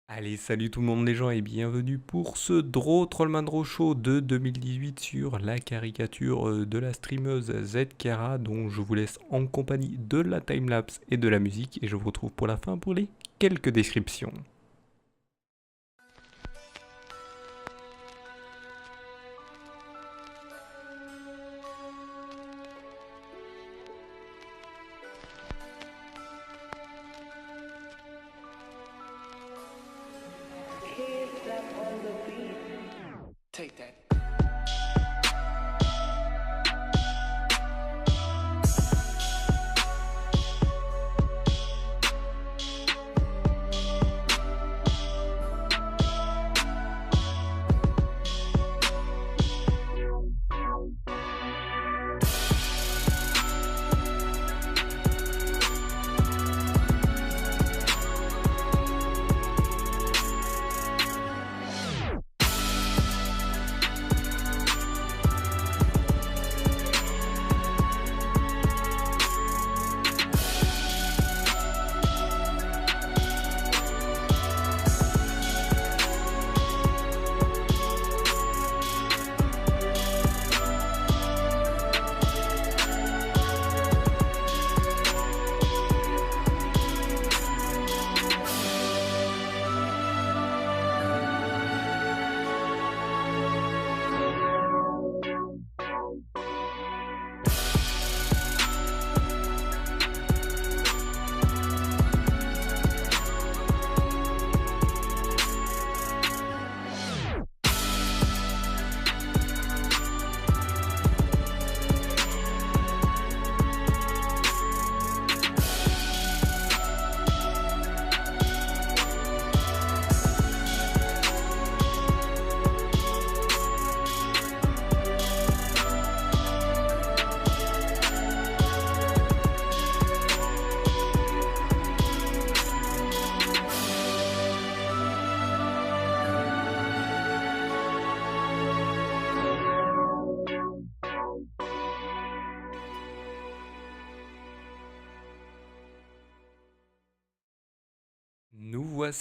Allez, salut tout le monde les gens et bienvenue pour ce Draw Trollman Draw Show de 2018 sur la caricature de la streameuse Zkara dont je vous laisse en compagnie de la timelapse et de la musique et je vous retrouve pour la fin pour les quelques descriptions. Take that.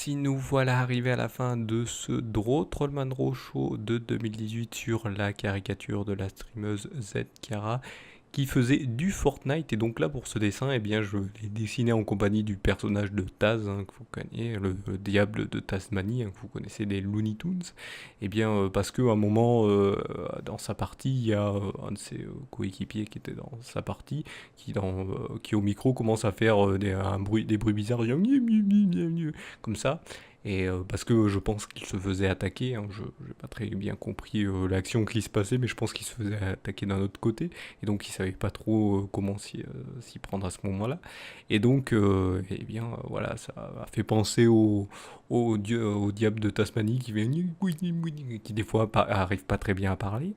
Nous voilà arrivés à la fin de ce Draw Trollman Draw Show de 2018 sur la caricature de la streameuse Zkara qui faisait du Fortnite. Et donc là pour ce dessin, eh bien, je l'ai dessiné en compagnie du personnage de Taz, que vous connaissez, le diable de Tasmanie, que vous connaissez des Looney Tunes. Et bien parce qu'à un moment dans sa partie, il y a un de ses coéquipiers qui était dans sa partie, qui au micro commence à faire des bruits bizarres, comme ça. Et parce que je pense qu'il se faisait attaquer, je n'ai pas très bien compris l'action qui se passait, mais je pense qu'il se faisait attaquer d'un autre côté, et donc il savait pas trop comment s'y prendre à ce moment-là. Et donc, eh bien, voilà, ça a fait penser au diable de Tasmanie qui des fois arrive pas très bien à parler.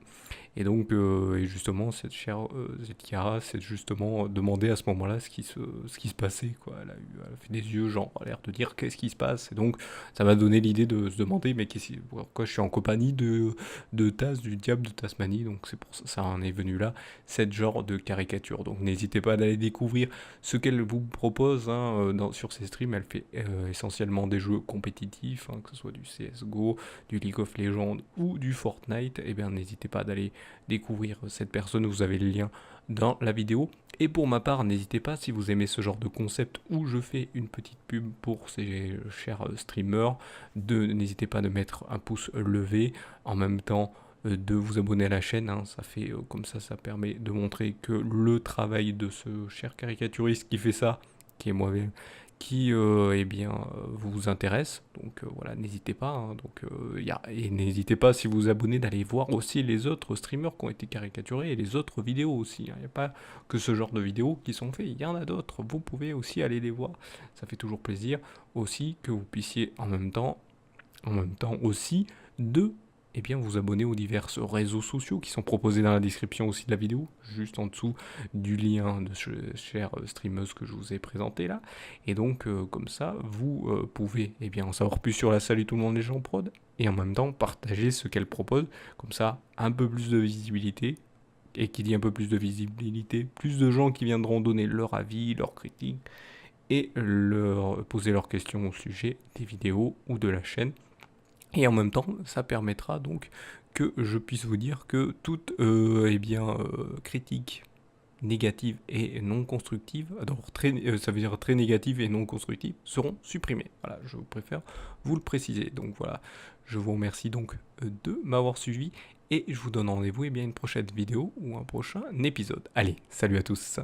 Et donc, et justement, cette chère Zkara s'est justement demandé à ce moment-là ce qui se passait, quoi. Elle a fait des yeux, genre, a l'air de dire qu'est-ce qui se passe. Et donc, ça m'a donné l'idée de se demander, mais pourquoi je suis en compagnie de Taz, du diable de Tasmanie. Donc, c'est pour ça, ça en est venu là, cette genre de caricature. Donc, n'hésitez pas à aller découvrir ce qu'elle vous propose sur ses streams. Elle fait essentiellement des jeux compétitifs, que ce soit du CSGO, du League of Legends ou du Fortnite. Et bien, n'hésitez pas d'aller découvrir cette personne, vous avez le lien dans la vidéo. Et pour ma part, n'hésitez pas, si vous aimez ce genre de concept où je fais une petite pub pour ces chers streamers, n'hésitez pas de mettre un pouce levé, en même temps de vous abonner à la chaîne, ça fait comme ça permet de montrer que le travail de ce cher caricaturiste qui fait ça, qui est moi-même, qui eh bien, vous intéresse. Donc voilà, n'hésitez pas. Et n'hésitez pas, si vous vous abonnez, d'aller voir aussi les autres streamers qui ont été caricaturés et les autres vidéos aussi. Il n'y a pas que ce genre de vidéos qui sont faits, il y en a d'autres. Vous pouvez aussi aller les voir. Ça fait toujours plaisir aussi que vous puissiez en même temps aussi de eh bien vous abonner aux divers réseaux sociaux qui sont proposés dans la description aussi de la vidéo, juste en dessous du lien de ce chère streameuse que je vous ai présenté là. Et donc comme ça, vous pouvez en savoir plus sur la Salut tout le monde les gens prod, et en même temps partager ce qu'elle propose, comme ça un peu plus de visibilité. Et qui dit un peu plus de visibilité, plus de gens qui viendront donner leur avis, leurs critiques, et poser leurs questions au sujet des vidéos ou de la chaîne. Et en même temps, ça permettra donc que je puisse vous dire que toute critique négative et non constructive, alors ça veut dire très négative et non constructive, seront supprimées. Voilà, je préfère vous le préciser. Donc voilà, je vous remercie donc de m'avoir suivi et je vous donne rendez-vous à une prochaine vidéo ou un prochain épisode. Allez, salut à tous.